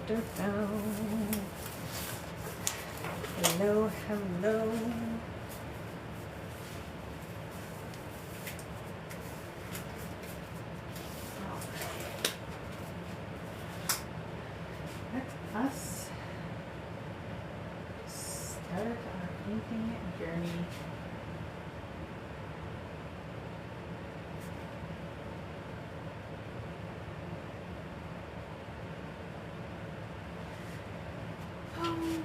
Hello, hello. Let us start our painting journey. Oh man.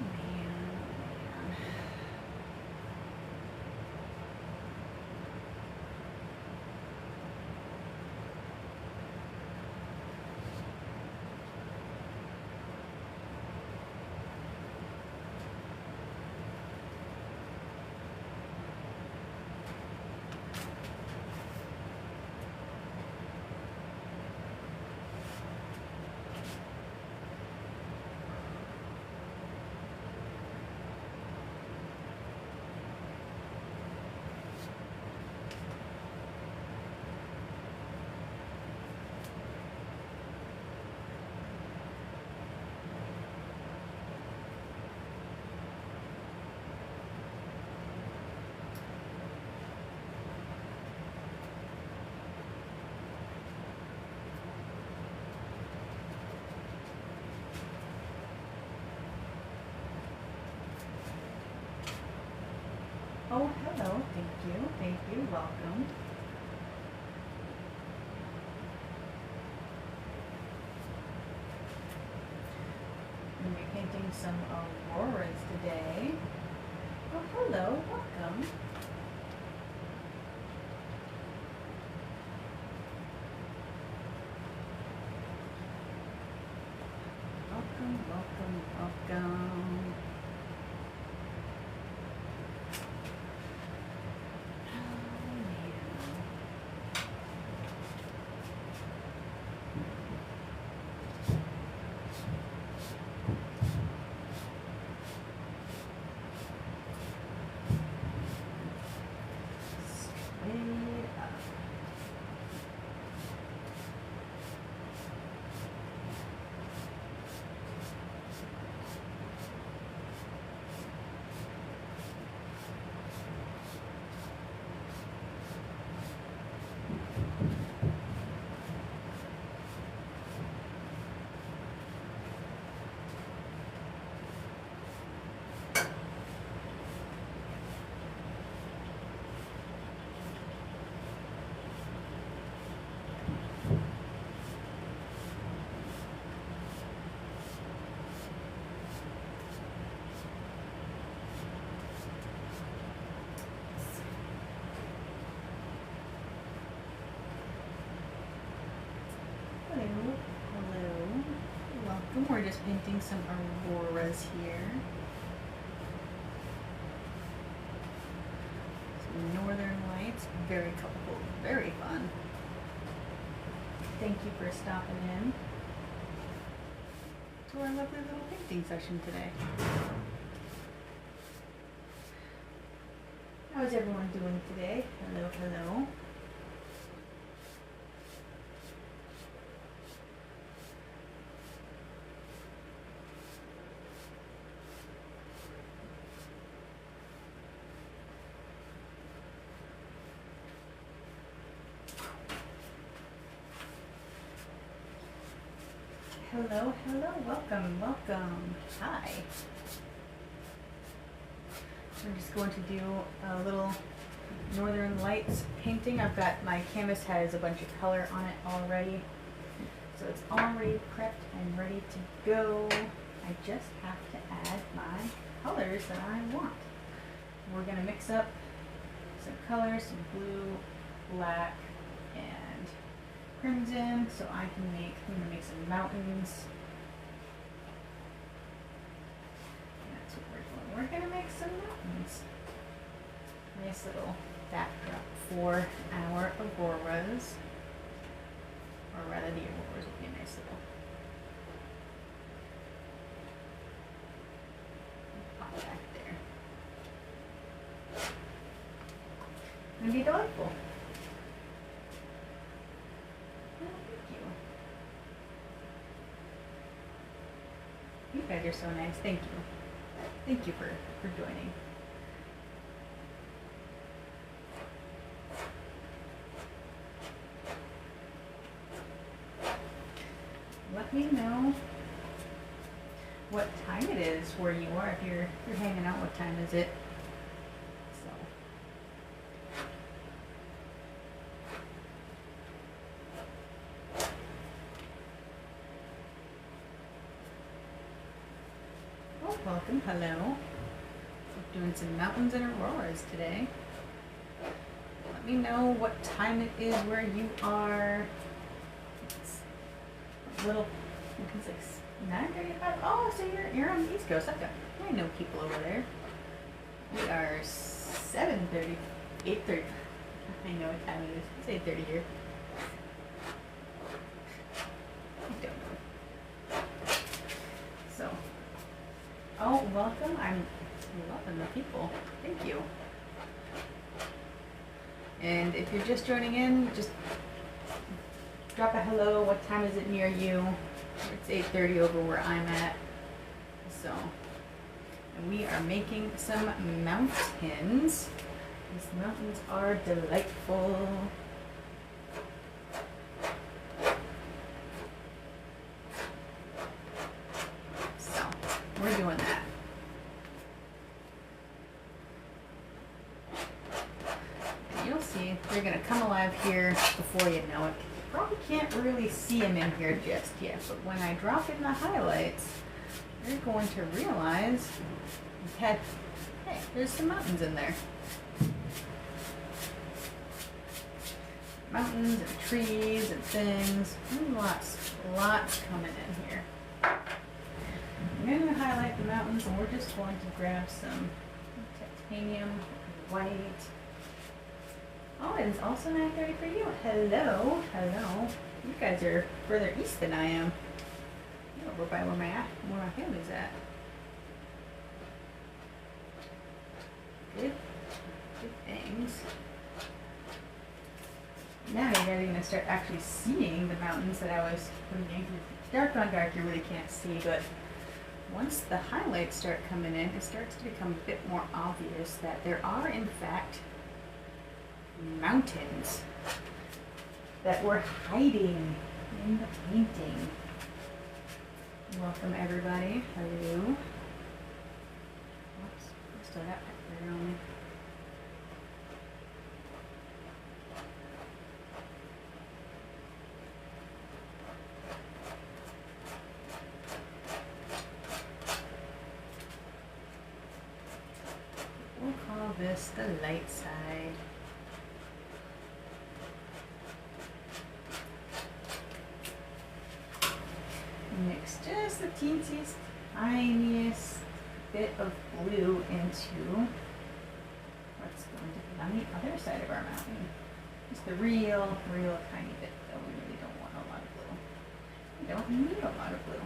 Oh, hello. Thank you, welcome. We'll be painting some auroras today. Oh, hello, welcome. Welcome. Hello. Welcome. We're just painting some auroras here. Some northern lights. Very colorful. Very fun. Thank you for stopping in to our lovely little painting session today. How's everyone doing today? Hello. Hello, welcome. Hi. I'm just going to do a little Northern Lights painting. I've got my canvas has a bunch of color on it already. So it's already prepped and ready to go. I just have to add my colors that I want. We're gonna mix up some colors, some blue, black, and crimson, so I'm gonna make some mountains. That's what we're doing. We're gonna make some mountains. Nice little backdrop for our auroras. Or rather, the auroras will be a nice little pop back there. Gonna be delightful. guys are so nice. Thank you. Thank you for joining. Let me know what time it is where you are. If you're hanging out, what time is it? So. Oh, welcome. Hello. We're doing some mountains and auroras today. Let me know what time it is where you are. It's a little, it's like 9:35. Oh, so you're on the East Coast. I know people over there. We are 7:30, 8:30. I know what time it is. It's 8:30 here. I don't know. So, oh, welcome. I'm loving the people. Thank you. And if you're just joining in, just drop a hello. What time is it near you? It's 8:30 over where I'm at. So, and we are making some mountains. These mountains are delightful. So, we're doing that. And you'll see they're going to come alive here before you know it. Probably can't really see them in here just yet, but when I drop in the highlights, you're going to realize that, hey, there's some mountains in there. Mountains and trees and things. Lots coming in here. I'm going to highlight the mountains, and we're just going to grab some titanium white. Oh, and it's also 9:30 for you. Hello. You guys are further east than I am. You're over by where my family's at. Good things. Now you guys are going to start actually seeing the mountains that I was putting in. Dark on dark, you really can't see, but once the highlights start coming in, it starts to become a bit more obvious that there are, in fact, mountains that were hiding in the painting. Welcome, everybody. Hello. Oops, I still got pepper on me. We'll call this the light side. Mix just the teensiest, tiniest bit of blue into what's going to be on the other side of our mountain. Just the real tiny bit, though. We really don't want a lot of blue. We don't need a lot of blue.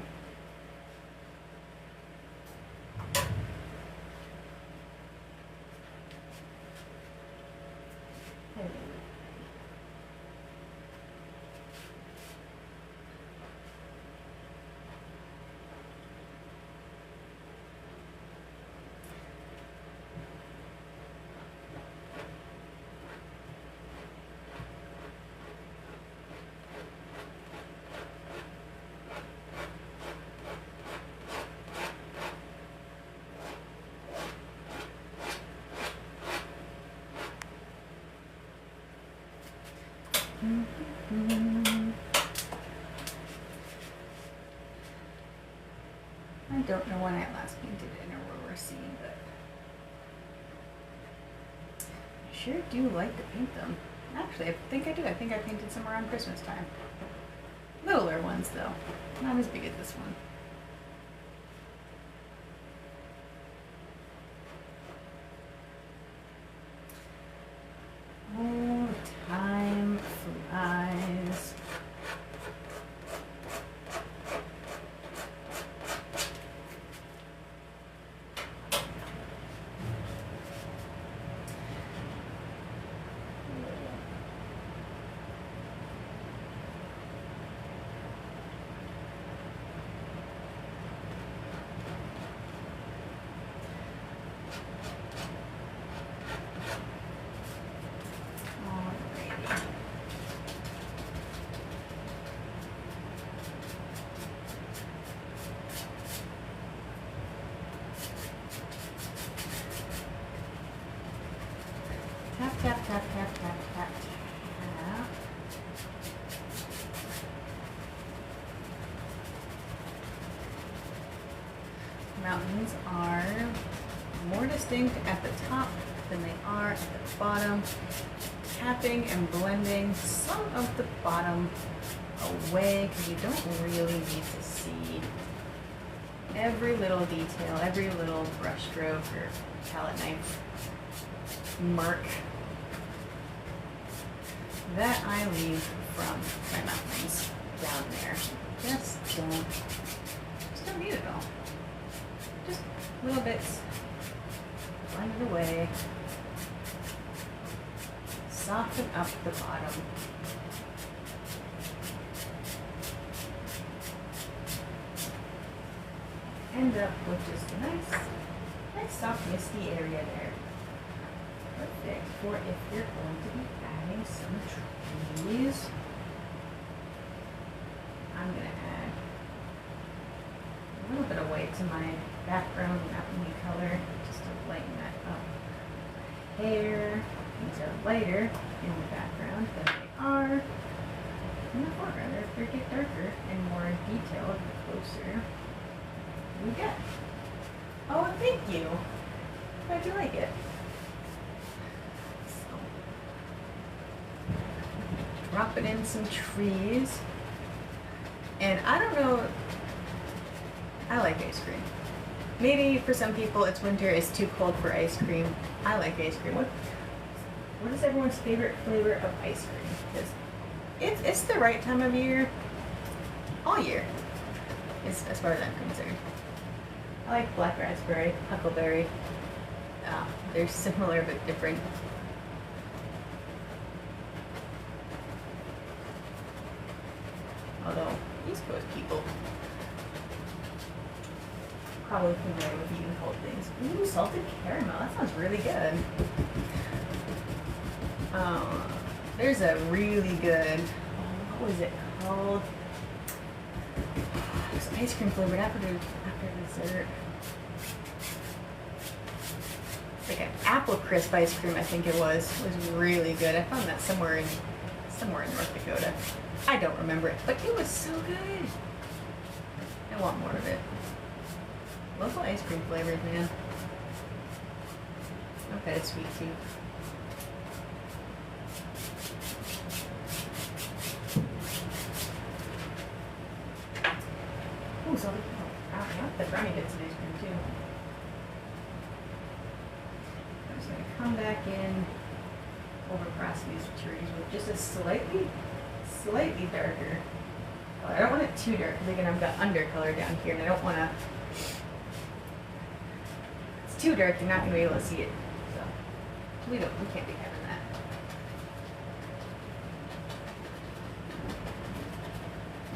Hello. I don't know when I last painted in Aurora Scene, but I sure do like to paint them. Actually, I think I do. I think I painted some around Christmas time. Littler ones, though. Not as big as this one. Oh, time flies. Tap, tap, tap, tap, tap, tap, tap. Mountains are more distinct at the top than they are at the bottom. Tapping and blending some of the bottom away because you don't really need to see every little detail, every little brush stroke or palette knife mark that I leave from my mountains down there. Just don't need it all. Just little bits, blend it away, soften up the bottom. End up with just a nice soft misty area there. Perfect for if you're going to be adding some trees. I'm gonna add a little bit of white to my background mountainy color just to lighten that up. Hair, these are lighter in the background than they are in the foreground. They get darker and more detailed the closer we get. Oh, thank you. Glad you like it. So, dropping in some trees. And I don't know, I like ice cream. Maybe for some people it's winter, it's too cold for ice cream. I like ice cream. What is everyone's favorite flavor of ice cream? Because it's the right time of year, all year, as far as I'm concerned. I like black raspberry, huckleberry. They're similar but different. Although East Coast people probably familiar with eating cold things. Ooh, salted caramel. That sounds really good. There's a really good, what was it called? It was ice cream flavored after dessert. Like an apple crisp ice cream, I think it was. It was really good. I found that somewhere in North Dakota. I don't remember it, but it was so good. I want more of it. Local ice cream flavors, man. I've had a sweet tooth. Ooh, so the brownie gets an ice cream too. I'm just gonna come back in over across these trees with just a slightly darker color. I don't want it too dark because again I've got undercolor down here and I don't want to. It's too dark, you're not gonna be able to see it. So we can't be having that.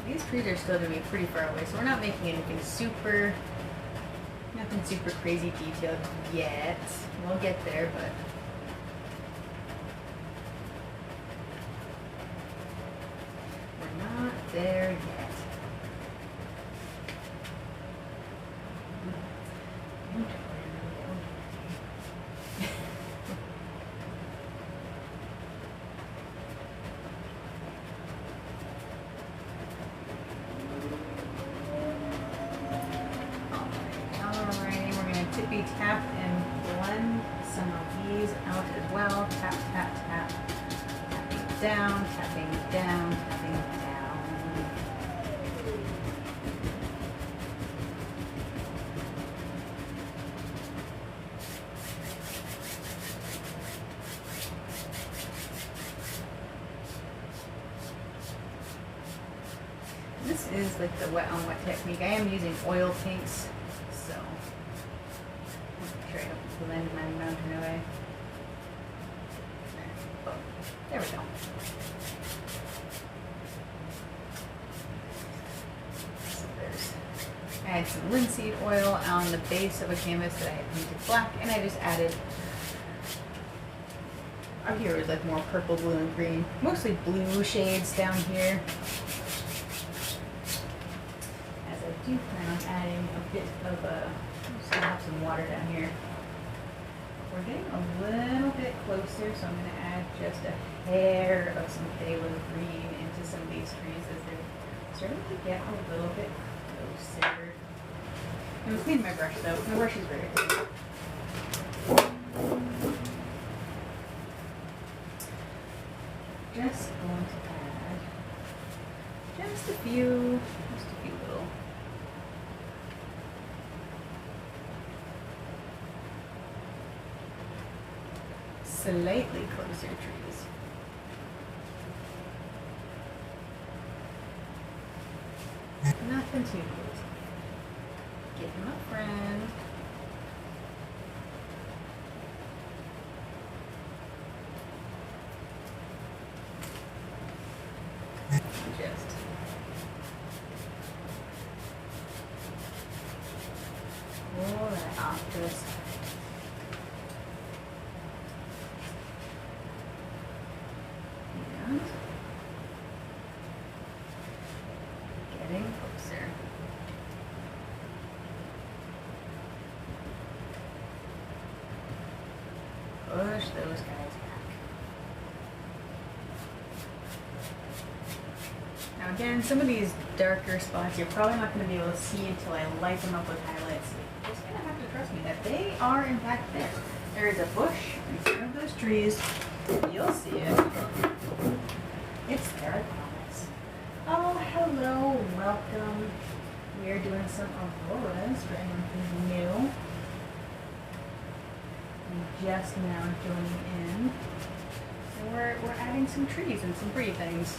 These trees are still gonna be pretty far away, so we're not making anything nothing super crazy detailed yet. We'll get there, but we're not there yet. Tippy tap and blend some of these out as well. Tap, tap, tap. Tapping down, tapping down, tapping down. This is like the wet on wet technique. I am using oil paints, so try to blend my mountain away. Oh, there we go. So I had some linseed oil on the base of a canvas that I had painted black, and I just added, out here is like more purple, blue, and green. Mostly blue shades down here. As I do plan on adding a bit of still have some water down here. We're getting a little bit closer, so I'm going to add just a hair of some phthalo green into some of these trees as they're starting to get a little bit closer. I'm cleaning my brush though. My brush is very clean. Just going to add just a few little slightly closer trees. Nothing too close. Get him a friend. Just pull that off to the side. And getting closer. Push those guys back. Now again, some of these darker spots you're probably not going to be able to see until I light them up with highlights. You're just going to have to trust me that they are in fact there. There is a bush in front of those trees. You'll see it. It's there, I promise. Oh, hello, welcome. We are doing some auroras for anyone who's new. Just now joining in. So we're adding some trees and some pretty things.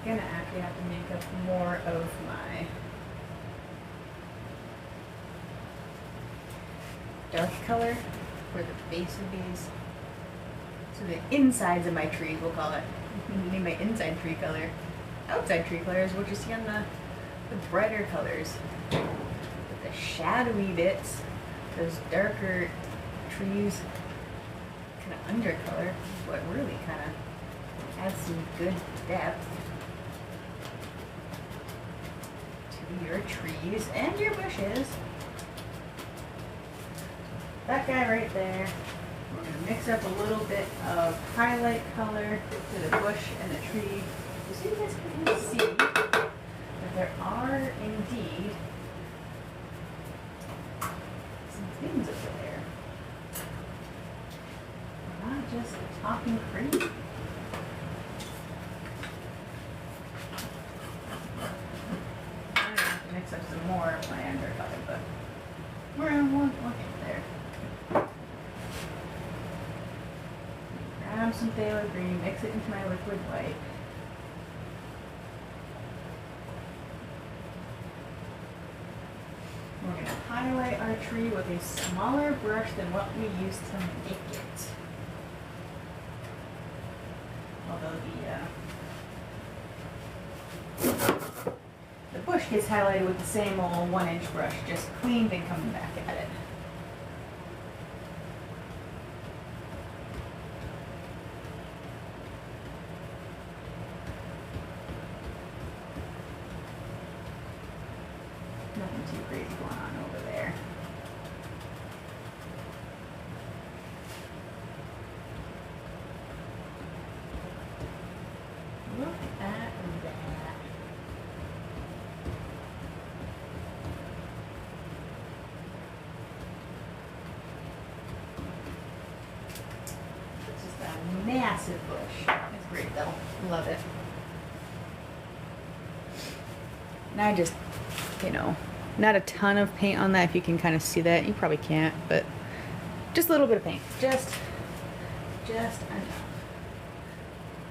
I'm gonna actually have to make up more of my dark color for the base of these. So the insides of my trees, we'll call it. Name my inside tree color. Outside tree colors, what you see on the brighter colors. But the shadowy bits, those darker trees, kind of undercolor, is what really kind of adds some good depth to your trees and your bushes. That guy right there. We're going to mix up a little bit of highlight color to the bush and the tree. So you guys can see that there are indeed some things over there. We're not just talking crazy. I'm going to have to mix up some more of my undercolor, but we'll get there. Grab some phthalo green, mix it into my liquid white. We're going to highlight our tree with a smaller brush than what we used to make it. Although the bush gets highlighted with the same old 1-inch brush, just cleaned and coming back at it. Nothing too crazy going on over there. Look at that. It's just a massive bush. It's great though. Love it. Now I just, not a ton of paint on that, if you can kind of see that. You probably can't, but just a little bit of paint. Just enough.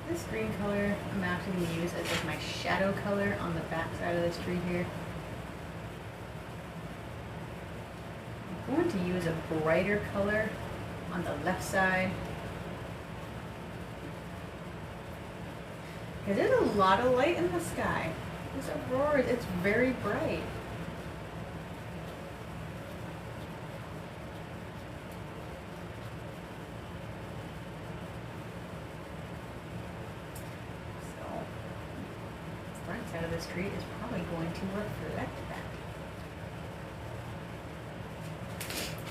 This green color I'm actually going to use as like my shadow color on the back side of this tree here. I'm going to use a brighter color on the left side. Because there's a lot of light in the sky. This aurora, it's very bright. So, front side of this tree is probably going to reflect that.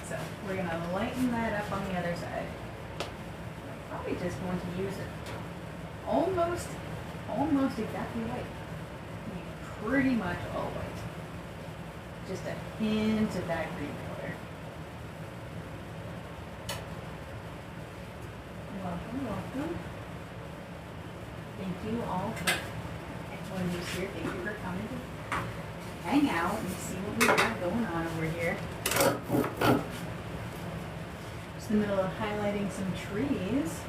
So we're going to lighten that up on the other side. I'm probably just going to use it almost exactly white. Pretty much all white. Just a hint of that green color. Welcome, welcome. Thank you all for everyone who's here. Thank you for coming to hang out and see what we got going on over here. Just in the middle of highlighting some trees.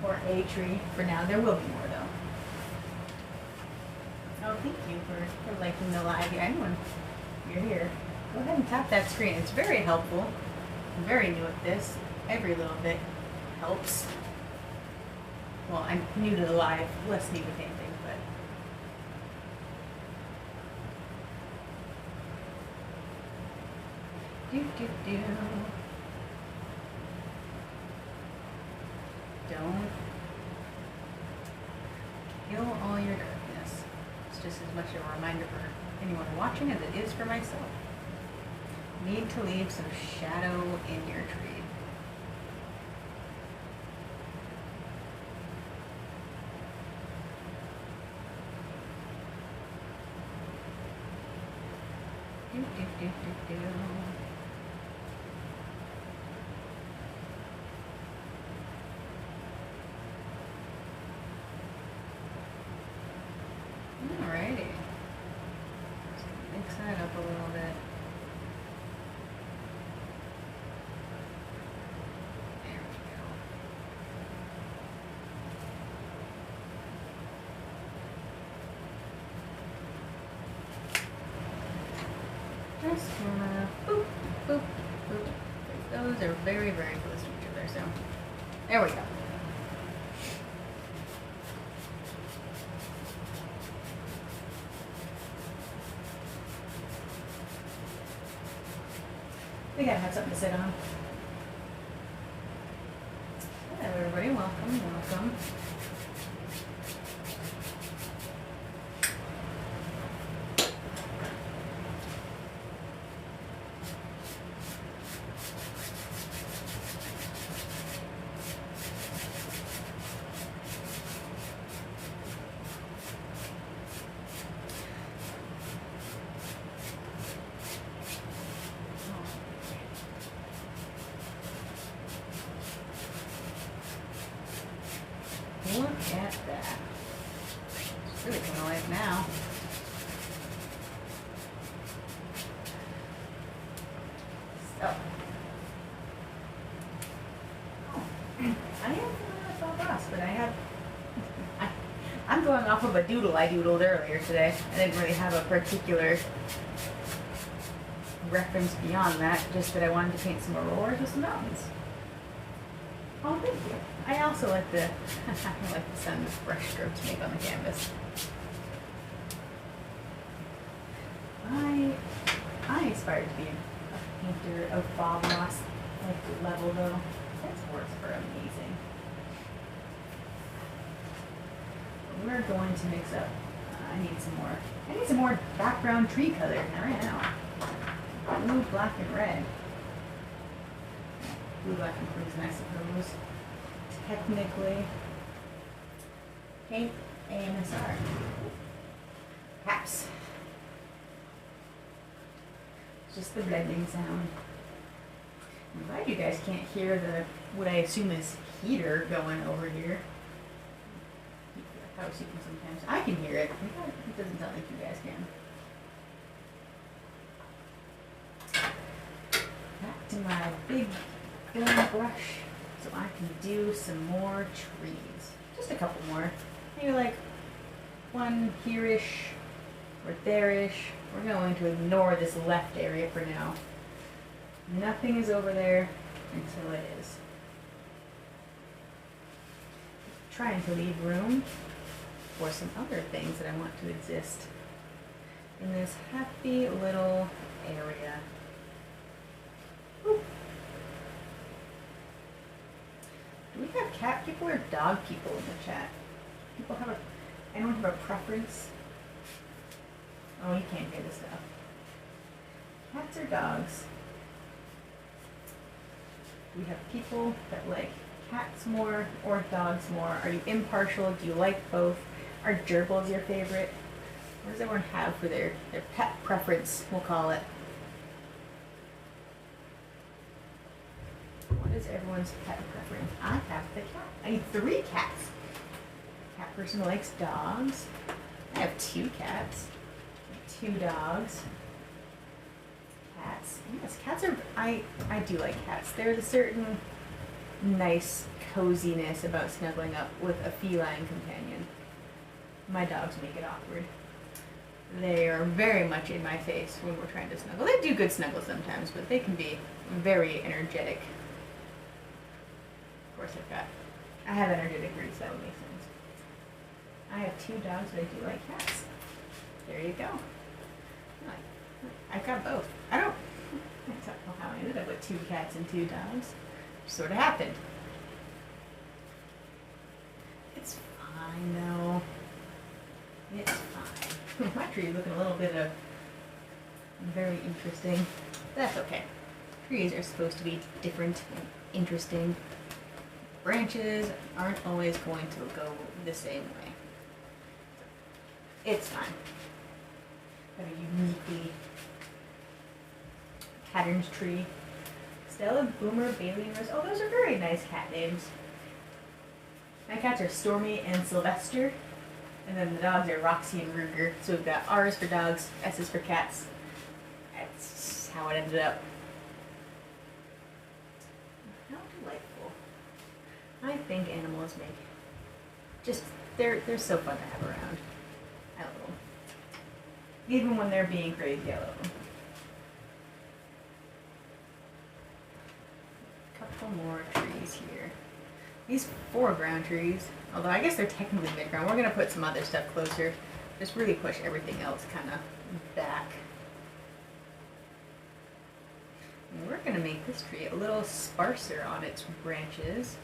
Or a tree for now. There will be more though. Oh, thank you for liking the live. Anyone, you're here. Go ahead and tap that screen. It's very helpful. I'm very new at this. Every little bit helps. Well, I'm new to the live, less new to painting, but. Do. Don't kill all your darkness. It's just as much a reminder for anyone watching as it is for myself. Need to leave some shadow in your tree. Do. Alrighty. Just mix that up a little bit. There we go. Just gonna boop, boop, boop. Those are very, very close to each other, so there we go. We gotta have something to sit on. Hello everybody, welcome, welcome. Look at that. It's really coming alive now. So. Oh. I am feeling like Bob Ross, but I'm going off of a doodle I doodled earlier today. I didn't really have a particular reference beyond that, just that I wanted to paint some auroras with some mountains. Oh, thank you. I also like the I like the sound of brush strokes make on the canvas. I aspire to be a painter of Bob Ross like level though. His works are amazing. We're going to mix up. I need some more background tree color. I ran out. Blue, black, and red. Blue, black, and crimson, I suppose. Technically, paint AMSR. Perhaps. Just the blending sound. I'm glad you guys can't hear what I assume is heater going over here. House you can sometimes. I can hear it. It doesn't sound like you guys can. Back to my big filling brush. So I can do some more trees. Just a couple more. Maybe like one here-ish or there-ish. We're going to ignore this left area for now. Nothing is over there until it is. Trying to leave room for some other things that I want to exist in this happy little area. Woo. Do we have cat people or dog people in the chat? People have a, anyone have a preference? Oh, you can't hear this stuff. Cats or dogs? We have people that like cats more or dogs more. Are you impartial? Do you like both? Are gerbils your favorite? What does everyone have for their pet preference, we'll call it? What is everyone's pet preference? I have the cat. I need 3 cats. Cat person likes dogs. I have 2 cats. 2 dogs. Cats. Yes, cats are, I do like cats. There's a certain nice coziness about snuggling up with a feline companion. My dogs make it awkward. They are very much in my face when we're trying to snuggle. They do good snuggles sometimes, but they can be very energetic. Of course I have energetic roots, that would make sense. I have 2 dogs, but I do like cats. There you go. I've got both. I don't know how I ended up with 2 cats and 2 dogs. It sort of happened. It's fine though. It's fine. My tree is looking a little bit very interesting. That's okay. Trees are supposed to be different and interesting. Branches aren't always going to go the same way. It's fine. Got a uniquely patterned tree. Stella, Boomer, Bailey, and Rose. Oh, those are very nice cat names. My cats are Stormy and Sylvester. And then the dogs are Roxy and Ruger. So we've got R's for dogs, S's for cats. That's how it ended up. How delightful. I think animals make just, they're so fun to have around. I love them. Even when they're being crazy, I love them. Couple more trees here. These foreground trees, although I guess they're technically midground, we're going to put some other stuff closer. Just really push everything else kind of back. And we're going to make this tree a little sparser on its branches,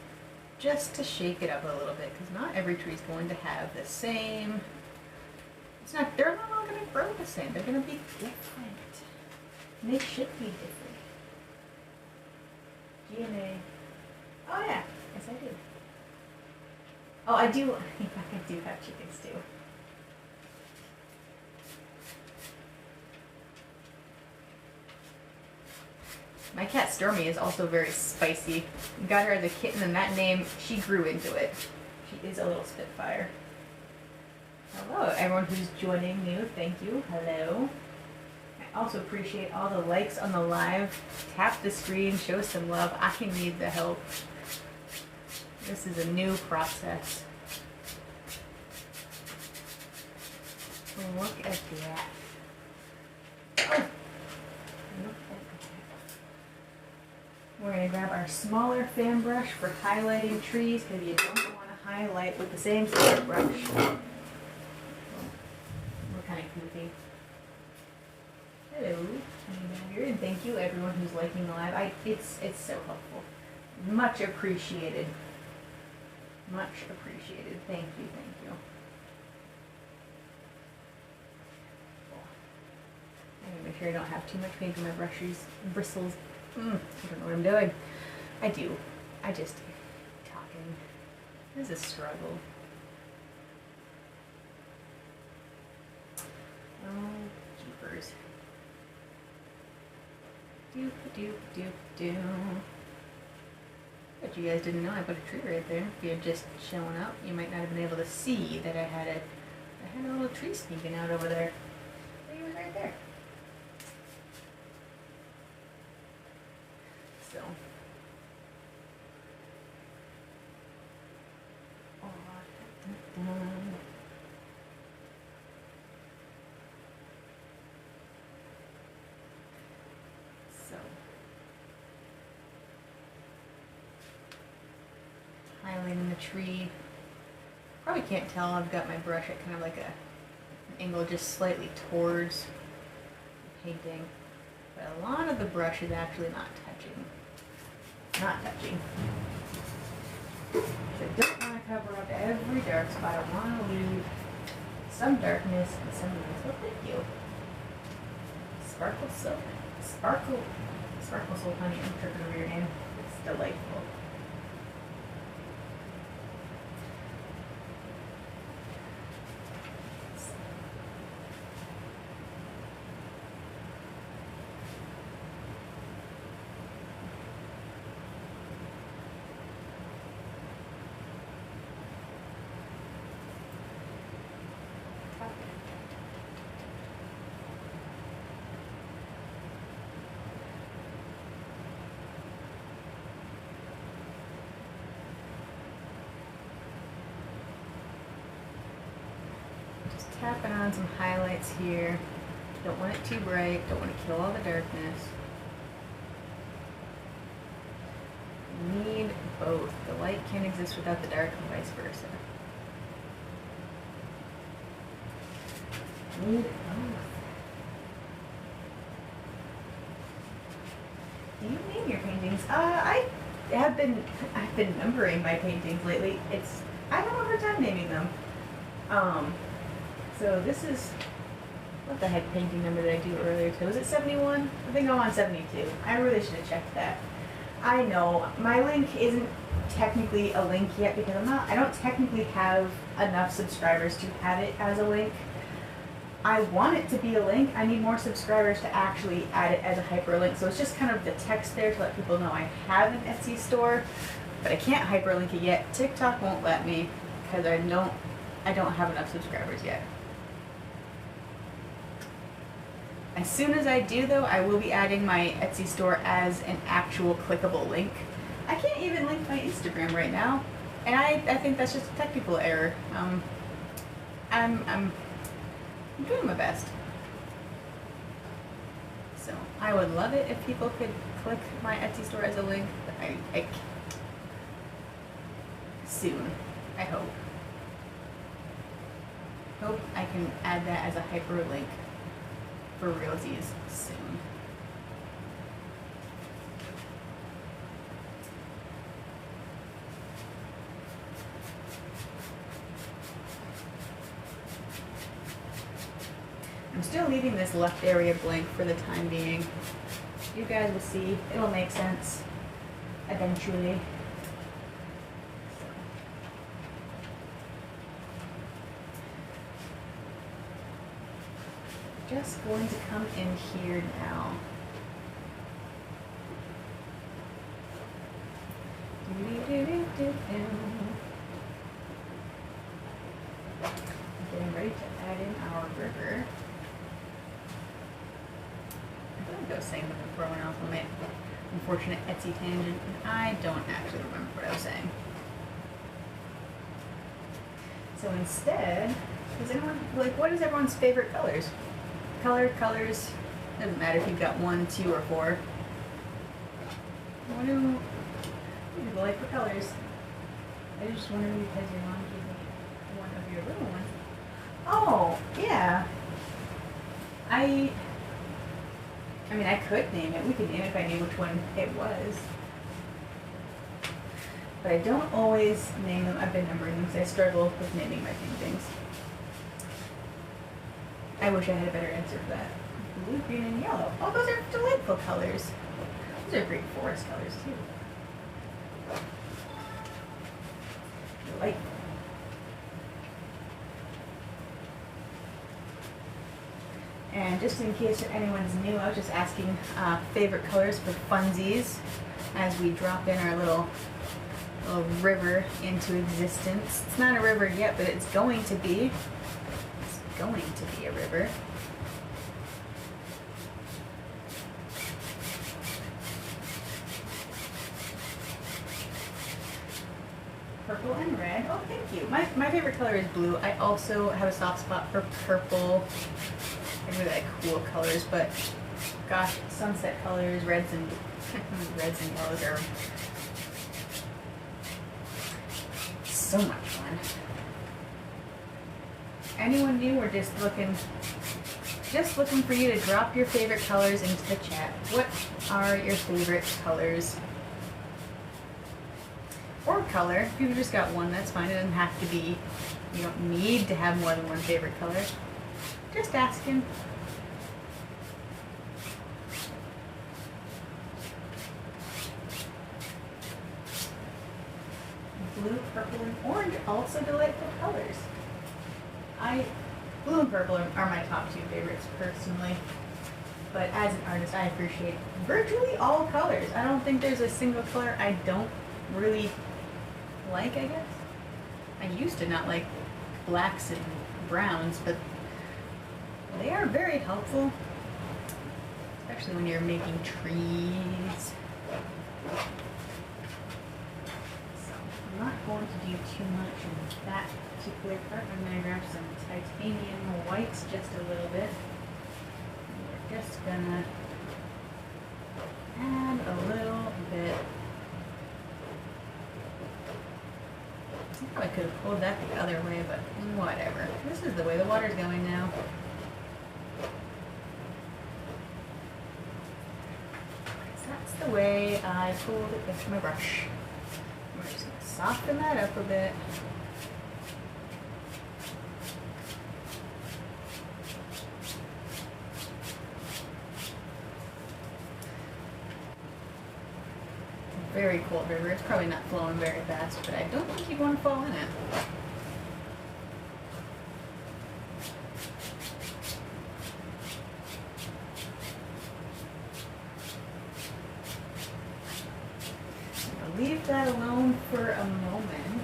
just to shake it up a little bit, because not every tree is going to have the same, they're not all going to grow the same, they're going to be different. And they should be different. DNA. Oh yeah. Yes, I do. Oh, I do. I do have chickens too. My cat Stormy is also very spicy. Got her as a kitten, and that name, she grew into it. She is a little spitfire. Hello, everyone who's joining new. Thank you. Hello. I also appreciate all the likes on the live. Tap the screen, show some love. I need the help. This is a new process. Look at that. Oh. Look at that. We're going to grab our smaller fan brush for highlighting trees, because you don't want to highlight with the same size brush. We're kind of goofy. Hello, here, and thank you everyone who's liking the live. It's so helpful. Much appreciated. Much appreciated. Thank you, thank you. I'm gonna make sure I don't have too much paint on my bristles. I don't know what I'm doing. I do. I just do. Talking. This is a struggle. Oh, jeepers. Doop, doop, doop, doop. But you guys didn't know I put a tree right there. If you had just shown up, you might not have been able to see that I had a little tree sneaking out over there. He was right there. So. So. Highlighting the tree. Probably can't tell, I've got my brush at kind of like an angle just slightly towards the painting. But a lot of the brush is actually not touching. Not touching. I don't want to cover up every dark spot. I want to leave some darkness and some light. Well, thank you. Sparkle Silk. Sparkle Soul Honey. I'm tripping over your name. It's delightful. Tapping on some highlights here. Don't want it too bright. Don't want to kill all the darkness. Need both. The light can't exist without the dark and vice versa. Need both. Do you name your paintings? I've been numbering my paintings lately. I have a hard time naming them. So this is, what the heck painting number did I do earlier today? Was it 71? I think I'm on 72. I really should have checked that. I know, my link isn't technically a link yet because I don't technically have enough subscribers to have it as a link. I want it to be a link. I need more subscribers to actually add it as a hyperlink. So it's just kind of the text there to let people know I have an Etsy store, but I can't hyperlink it yet. TikTok won't let me because I don't have enough subscribers yet. As soon as I do, though, I will be adding my Etsy store as an actual clickable link. I can't even link my Instagram right now, and I think that's just a technical error. I'm doing my best. So I would love it if people could click my Etsy store as a link, but I soon, I hope. Hope I can add that as a hyperlink for realsies soon. I'm still leaving this left area blank for the time being. You guys will see, it'll make sense eventually. Just going to come in here now. Getting ready to add in our river. I feel like I was saying something before I went off on my unfortunate Etsy tangent, and I don't actually remember what I was saying. So instead, what is everyone's favorite colors? Colors, doesn't matter if you've got 1, 2, or 4. What do people like for colors? I just wonder because your mom gave me one of your little ones. Oh, yeah. I mean, I could name it. We could name it if I knew which one it was. But I don't always name them. I've been numbering them because I struggle with naming my paintings. I wish I had a better answer for that. Blue, green, and yellow. Oh, those are delightful colors. Those are great forest colors, too. Delightful. And just in case anyone's new, I was just asking favorite colors for funsies as we drop in our little river into existence. It's not a river yet, but it's going to be. Going to be a river. Purple and red. Oh, thank you. My favorite color is blue. I also have a soft spot for purple. I really like cool colors, but gosh, sunset colors, reds and yellows are so much fun. Anyone new or just looking for you to drop your favorite colors into the chat? What are your favorite colors? or color. If you've just got one, that's fine. It doesn't have to be, you don't need to have more than one favorite color. Just asking. Blue, purple, and orange, also delightful colors. Blue and purple are my top two favorites personally. But as an artist, I appreciate virtually all colors. I don't think there's a single color I don't really like, I guess. I used to not like blacks and browns, but they are very helpful, especially when you're making trees. So I'm not going to do too much in that particular part. I'm going to grab some titanium whites just a little bit. We're just gonna add a little bit. I probably could have pulled that the other way, but whatever. This is the way the water's going now. So that's the way I pulled it with my brush. We're just gonna soften that up a bit. Very cold river. It's probably not flowing very fast, but I don't think you'd want to fall in it. I'll leave that alone for a moment.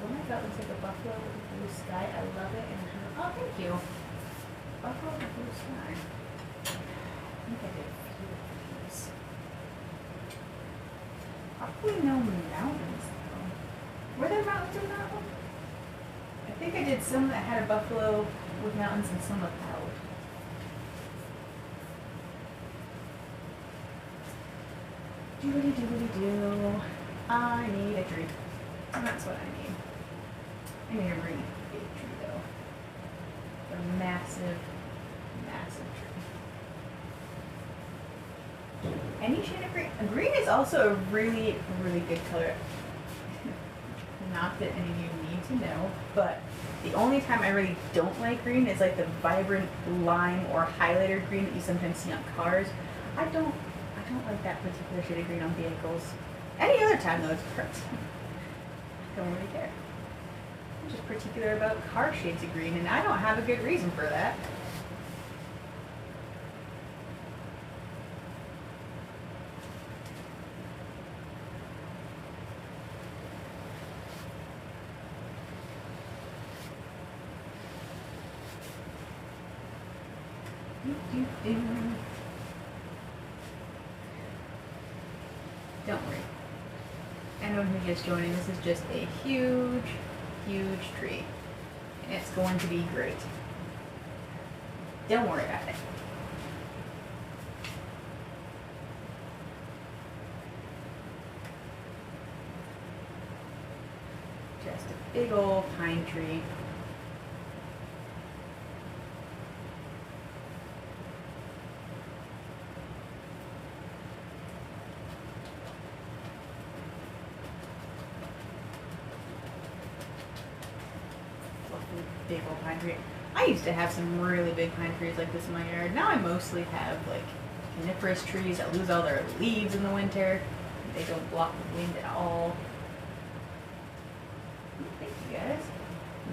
Oh my god, looks like a buffalo with a blue sky. I love it. And oh, thank you. Buffalo with a blue sky. I think I did a few of these. Probably no mountains though. Were there mountains in that one? I think I did some that had a buffalo with mountains and some without. Doody doody doo. I need a tree. That's what I need. I need a really big tree though. A massive, massive tree. Any shade of green. Green is also a really, really good color. Not that any of you need to know, but the only time I really don't like green is like the vibrant lime or highlighter green that you sometimes see on cars. I don't like that particular shade of green on vehicles. Any other time though, it's perfect. I don't really care. I'm just particular about car shades of green, and I don't have a good reason for that. Don't worry. Anyone who's just joining, this is just a huge, huge tree. And it's going to be great. Don't worry about it. Just a big old pine tree. Big old pine tree. I used to have some really big pine trees like this in my yard. Now I mostly have like coniferous trees that lose all their leaves in the winter. They don't block the wind at all. Thank you guys.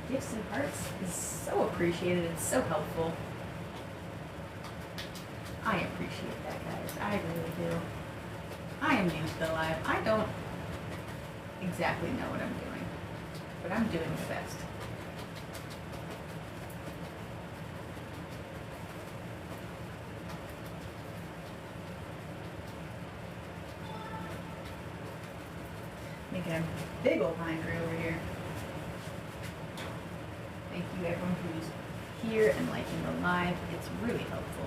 Gifts and hearts is so appreciated. It's so helpful. I appreciate that, guys. I really do. I am new to the live. I don't exactly know what I'm doing, but I'm doing the best. Making a big old pine tree over here. Thank you everyone who's here and liking the live. It's really helpful.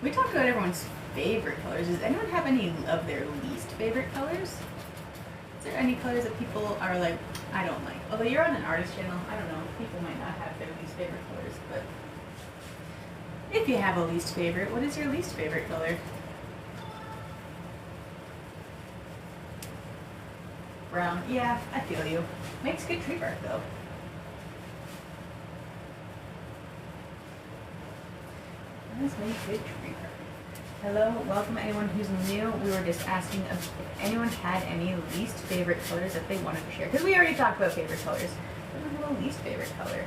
We talked about everyone's favorite colors. Does anyone have any of their least favorite colors? Is there any colors that people are like, I don't like? Although you're on an artist channel, I don't know. People might not have their least favorite colors, but if you have a least favorite, what is your least favorite color? brown. Yeah, I feel you. Makes good tree bark though. Does make good tree bark. Hello, welcome anyone who's new. We were just asking if anyone had any least favorite colors that they wanted to share. Because we already talked about favorite colors. Anyone have a least favorite color?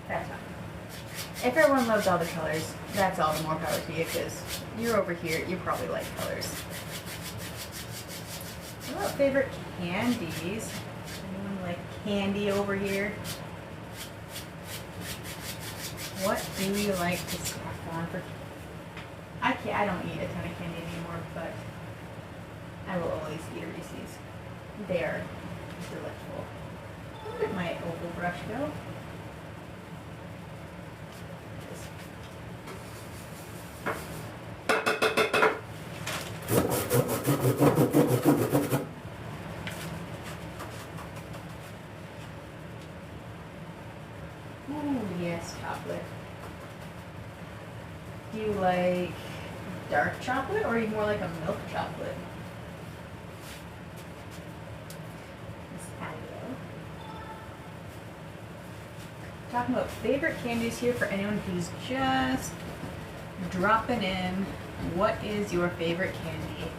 That's fine. If everyone loves all the colors, that's all the more power to you because you're over here, you probably like colors. What about favorite candies? Anyone like candy over here? What do you like to snack on for? I don't eat a ton of candy anymore, but I will always eat a Reese's. They are delightful. Where did my oval brush go? Ooh, yes, chocolate. Do you like dark chocolate or are you more like a milk chocolate? Miss Abigail. Talking about favorite candies here for anyone who's just dropping in. What is your favorite candy?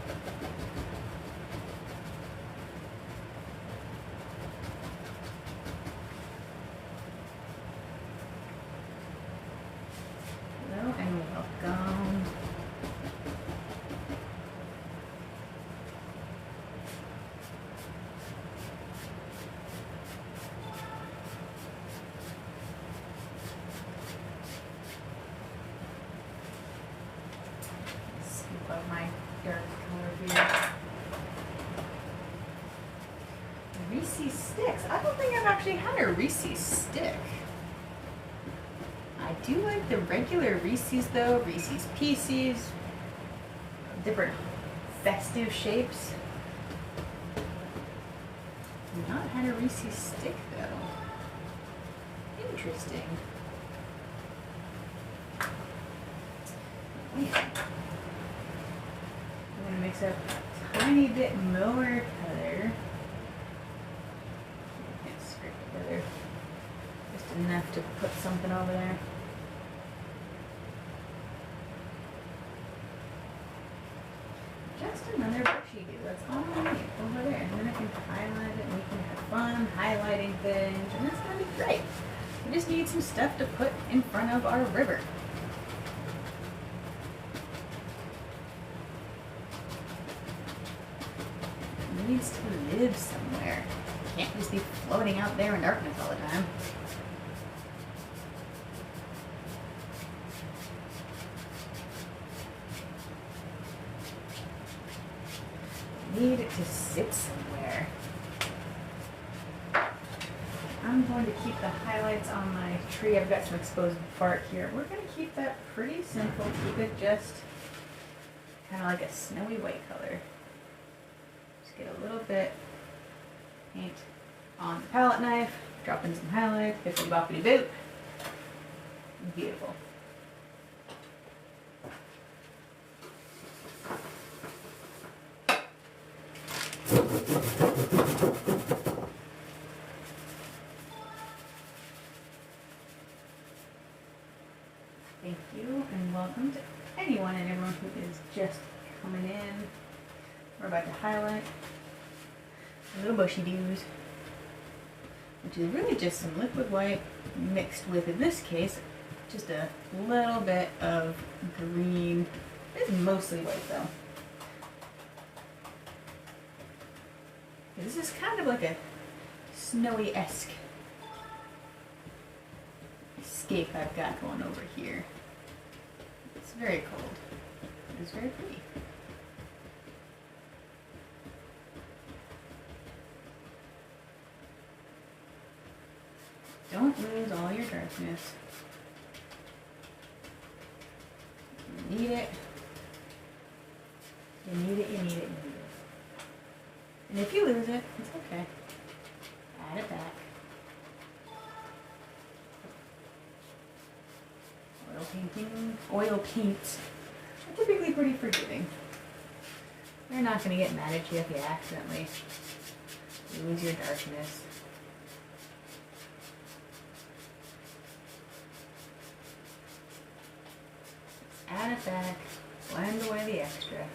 Hello and welcome. Scoop up my dark color here. Reese's Sticks. I don't think I've actually had a Reese's Stick. I do like the regular Reese's though, Reese's Pieces, different festive shapes. I've not had a Reese's Stick though. Interesting. Yeah. I'm gonna mix up a tiny bit more color. Can't scrape together. Just enough to put something over there. Just another bushy do. That's all I need over there. And then I can highlight it and we can have fun highlighting things. And that's gonna be great. We just need some stuff to put in front of our river. It needs to live somewhere. It can't just be floating out there in darkness all the time. Need it to sit somewhere. I'm going to keep the highlights on my tree. I've got some exposed bark here. We're going to keep that pretty simple. Keep it just kind of like a snowy white color. Just get a little bit paint on the palette knife, drop in some highlight, bippity boppity boop. Beautiful. Thank you and welcome to anyone and everyone who is just coming in. We're about to highlight little bushy dews, which is really just some liquid white mixed with, in this case, just a little bit of green. It's mostly white though. This is kind of like a snowy-esque escape I've got going over here. It's very cold. It's very pretty. Don't lose all your darkness. You need it. You need it, you need it, you need it. And if you lose it, it's okay. Add it back. oil paints are typically pretty forgiving. They're not going to get mad at you if you accidentally lose your darkness. Just add it back, blend away the extra.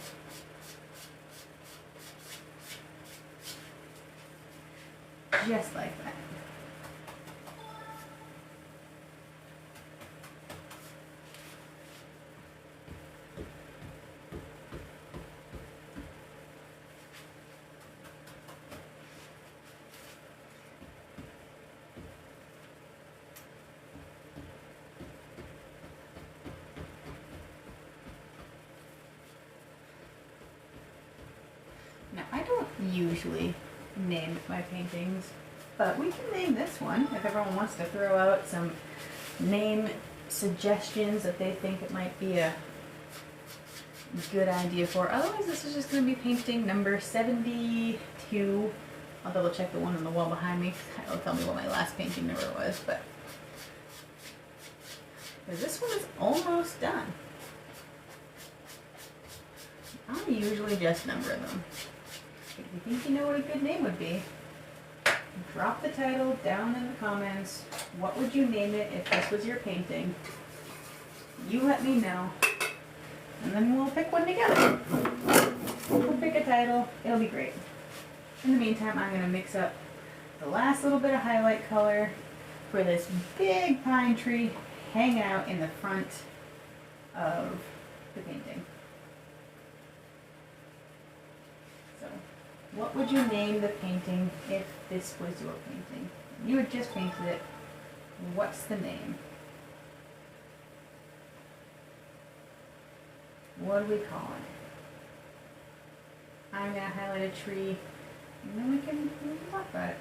Just like that. Now, I don't usually name my paintings, but we can name this one if everyone wants to throw out some name suggestions that they think it might be a good idea for. Otherwise, this is just going to be painting number 72. I'll double check the one on the wall behind me. It'll tell me what my last painting number was, but this one is almost done. I usually just number them. If you think you know what a good name would be, drop the title down in the comments. What would you name it if this was your painting? You let me know, and then we'll pick one together. We'll pick a title. It'll be great. In the meantime, I'm going to mix up the last little bit of highlight color for this big pine tree hanging out in the front of the painting. So, what would you name the painting if this was your painting? You had just painted it. What's the name? What do we call it? I'm going to highlight a tree, and then we can talk about it.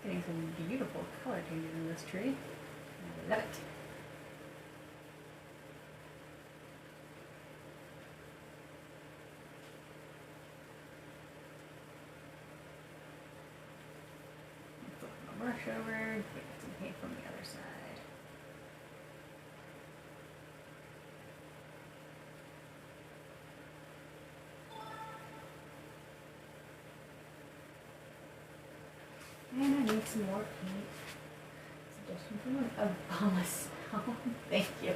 Getting some beautiful color changes in this tree. I love it. Flip my brush over, get some paint from the other side. And I need some more paint. Suggestion from an Obama Stone. Thank you.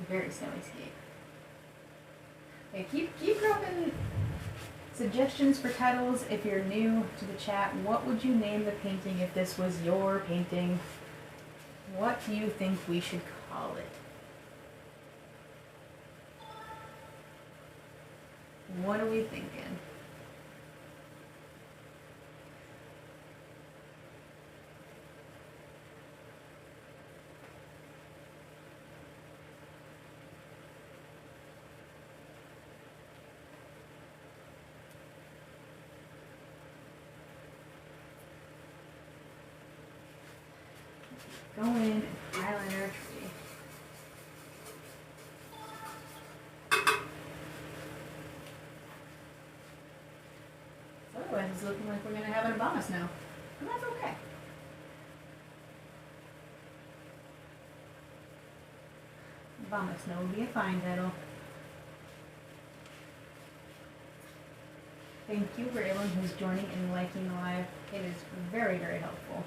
Very snowy skate. Okay, keep dropping suggestions for titles if you're new to the chat. What would you name the painting if this was your painting? What do you think we should call it? What are we thinking? Go in and highlight our tree. So otherwise it's looking like we're going to have an Obama snow. And that's okay. Obama snow would be a fine title. Thank you for everyone who's joining and liking the live. It is very, very helpful.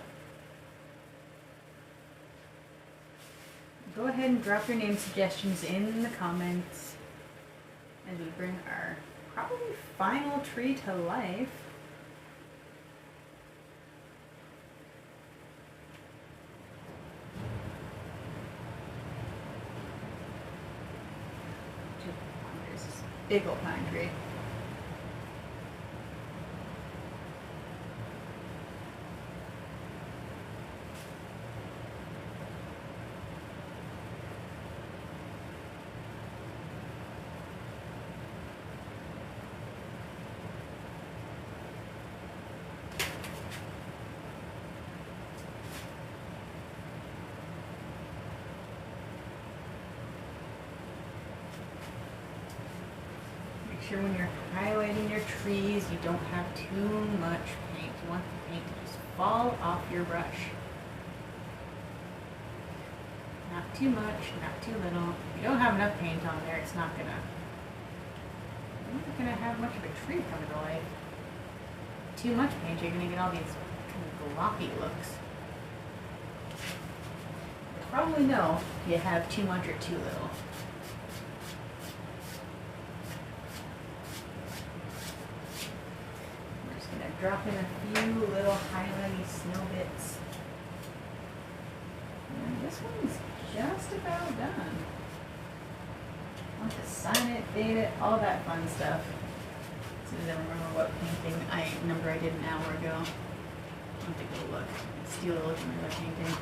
Go ahead and drop your name suggestions in the comments as we bring our probably final tree to life. There's this big old pine tree. sure when you're highlighting your trees, you don't have too much paint. You want the paint to just fall off your brush. Not too much, not too little. If you don't have enough paint on there, it's not gonna have much of a tree coming to life. Too much paint, you're gonna get all these kind of gloppy looks. You probably know if you have too much or too little. I'm just gonna drop in a few little highlighty snow bits. And this one's just about done. I want to sign it, date it, all that fun stuff. As soon as I remember what painting number I did an hour ago. I'll take a look. Steal a look at my other painting.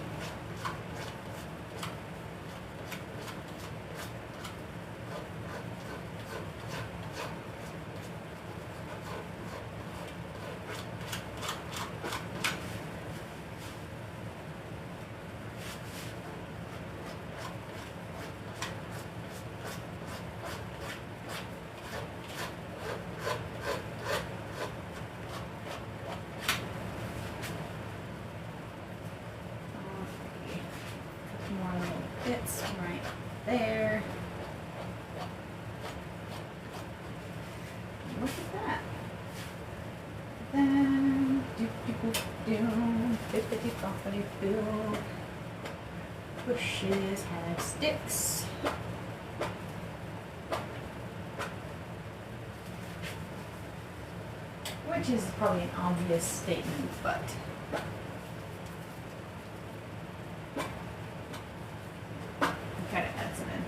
Bits right there. Look at that. Then bushes have sticks. Which is probably an obvious statement, but kind of adds them in.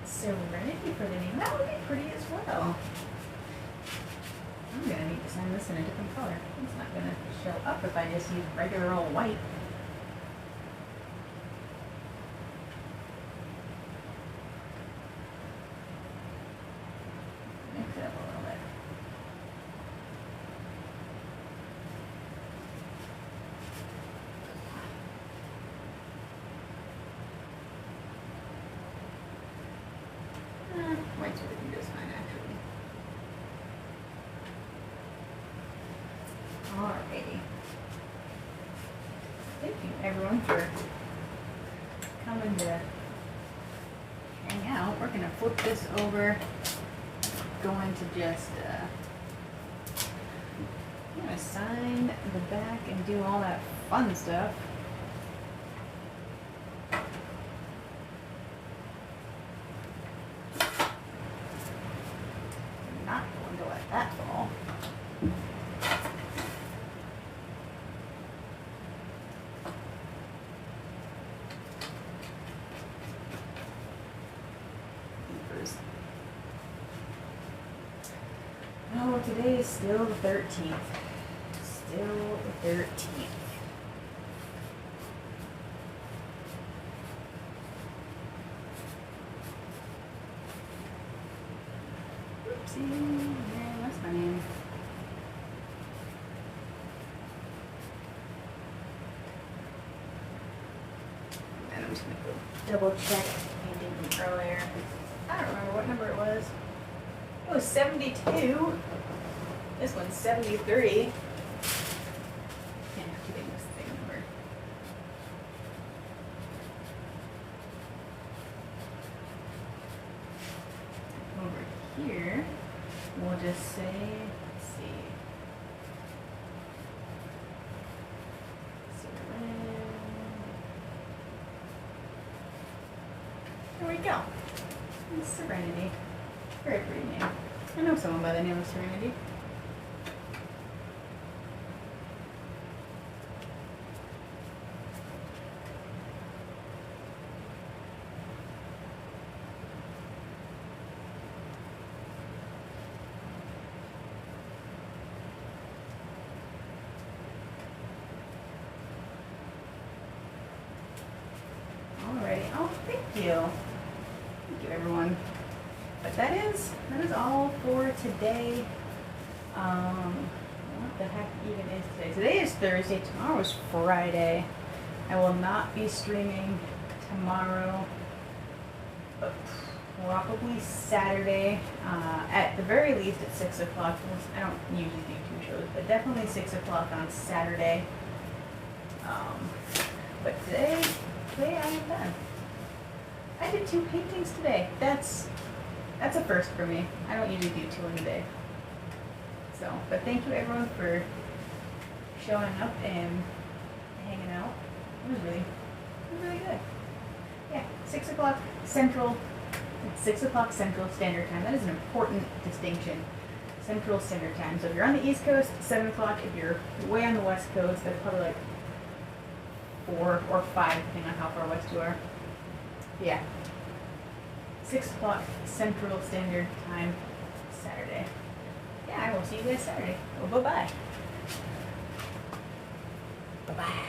Serenity for the name. That would be pretty as well. I'm gonna need to sign this in a different color. It's not gonna show up if I just use regular old white. Mix it up a little bit. White's what we can just fine, actually. Alrighty. Thank you, everyone, for coming to hang out. We're gonna flip this over. Going to just I'm gonna sign the back and do all that fun stuff. Not going to let that fall. Oh, today is still the 13th. Still the 13th. Oopsie. Yeah, that's my name. And I'm just going to go double check painting from earlier. I don't remember what number it was. It was 72. This one's 73. Can't have too big this big number. Over here, we'll just say, let's see. we go. It's Serenity. Very pretty name. I know someone by the name of Serenity. Alrighty. Oh, thank you. Thank you, everyone. But that is all for today. What the heck even is today? Today is Thursday. Tomorrow is Friday. I will not be streaming tomorrow, but probably Saturday. At the very least at 6 o'clock. I don't usually do 2 shows, but definitely 6 o'clock on Saturday. But today I am done. I did 2 paintings today. That's a first for me. I don't usually do 2 in a day. So, but thank you everyone for showing up and hanging out. It was really good. Yeah, 6 o'clock Central. 6 o'clock Central Standard Time. That is an important distinction. Central Standard Time. So if you're on the East Coast, 7 o'clock. If you're way on the West Coast, that's probably like 4 or 5, depending on how far west you are. Yeah. 6 o'clock Central Standard Time, Saturday. Yeah, I will see you guys Saturday. Well, bye-bye. Bye-bye.